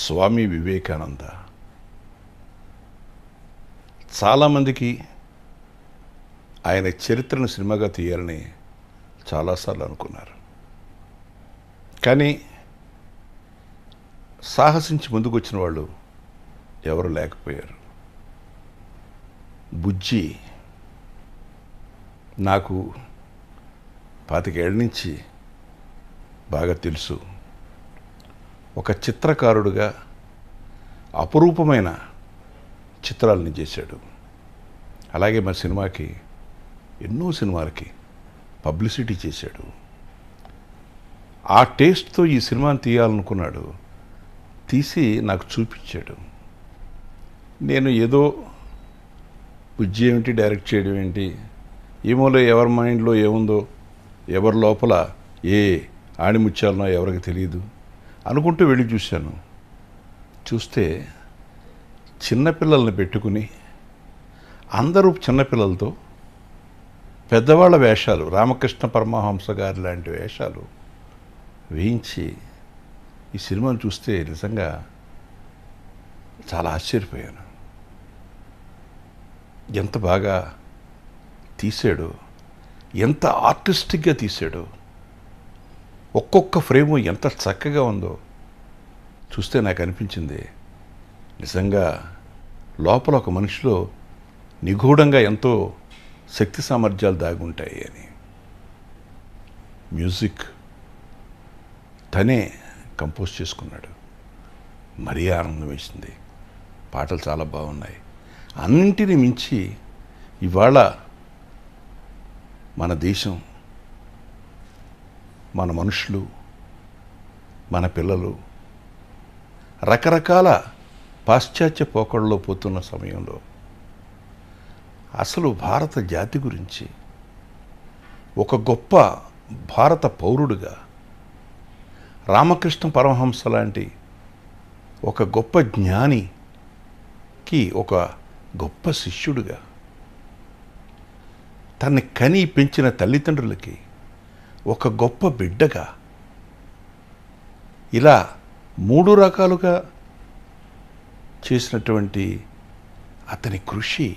స్వామి వివేకానంద చాలామందికి ఆయన చరిత్రను సినిమాగా తీయాలని చాలాసార్లు అనుకున్నారు. కానీ సాహసించి ముందుకు వచ్చిన వాళ్ళు ఎవరు లేకపోయారు. బుజ్జి నాకు 25 ఏళ్ల నుంచి బాగా తెలుసు. ఒక చిత్రకారుడుగా అపురూపమైన చిత్రాలని చేశాడు. అలాగే మన సినిమాకి ఎన్నో సినిమాలకి పబ్లిసిటీ చేశాడు. ఆ టేస్ట్తో ఈ సినిమాని తీయాలనుకున్నాడు. తీసి నాకు చూపించాడు. నేను ఏదో బుజ్జి ఏమిటి, డైరెక్ట్ చేయడం ఏంటి, ఏమోలో ఎవరి మైండ్లో ఏముందో, ఎవరి లోపల ఏ ఆణిముత్యాలనో ఎవరికి తెలియదు అనుకుంటూ వెళ్ళి చూశాను. చూస్తే చిన్నపిల్లల్ని పెట్టుకుని అందరూ చిన్నపిల్లలతో పెద్దవాళ్ళ వేషాలు, రామకృష్ణ పరమహంస గారి లాంటి వేషాలు వేయించి ఈ సినిమాను చూస్తే నిజంగా చాలా ఆశ్చర్యపోయాను. ఎంత బాగా తీశాడో, ఎంత ఆర్టిస్టిక్గా తీశాడో, ఒక్కొక్క ఫ్రేము ఎంత చక్కగా ఉందో చూస్తే నాకు అనిపించింది నిజంగా లోపల ఒక మనిషిలో నిగూఢంగా ఎంతో శక్తి సామర్థ్యాలు దాగుంటాయి అని. మ్యూజిక్ తనే కంపోజ్ చేసుకున్నాడు. మరీ ఆనందం వేసింది. పాటలు చాలా బాగున్నాయి. అన్నింటినీ మించి ఇవాళ మన దేశం, మన మనుషులు, మన పిల్లలు రకరకాల పాశ్చాత్య పోకడలో పోతున్న సమయంలో అసలు భారత జాతి గురించి ఒక గొప్ప భారత పౌరుడుగా, రామకృష్ణ పరమహంస లాంటి ఒక గొప్ప జ్ఞానికి ఒక గొప్ప శిష్యుడిగా, తన్ని కని పెంచిన తల్లిదండ్రులకి ఒక గొప్ప బిడ్డగా, ఇలా 3 రకాలుగా చేసినటువంటి అతని కృషి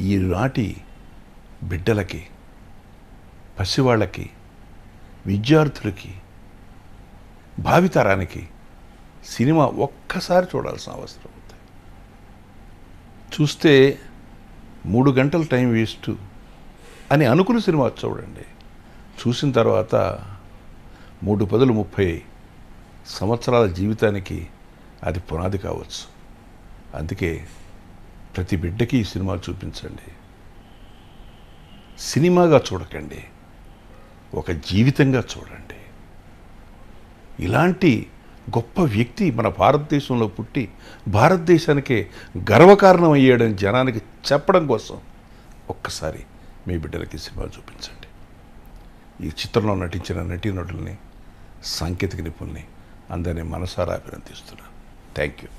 ఈనాటి బిడ్డలకి, పసివాళ్ళకి, విద్యార్థులకి, భావితరానికి సినిమా ఒక్కసారి చూడాల్సిన అవసరం ఉంది. చూస్తే 3 గంటల టైం వేస్ట్ అని అనుకున్న సినిమా చూడండి. చూసిన తర్వాత 3 పదులు 30 సంవత్సరాల జీవితానికి అది పునాది కావచ్చు. అందుకే ప్రతి బిడ్డకి ఈ సినిమా చూపించండి. సినిమాగా చూడకండి, ఒక జీవితంగా చూడండి. ఇలాంటి గొప్ప వ్యక్తి మన భారతదేశంలో పుట్టి భారతదేశానికే గర్వకారణం అయ్యాడని జనానికి చెప్పడం కోసం ఒక్కసారి మీ బిడ్డలకి సినిమా చూపించండి. ఈ చిత్రంలో నటించిన నటీనటుల్ని, సాంకేతిక నిపుణుల్ని అందరినీ మనసారా అభినందిస్తున్నాను. Thank you.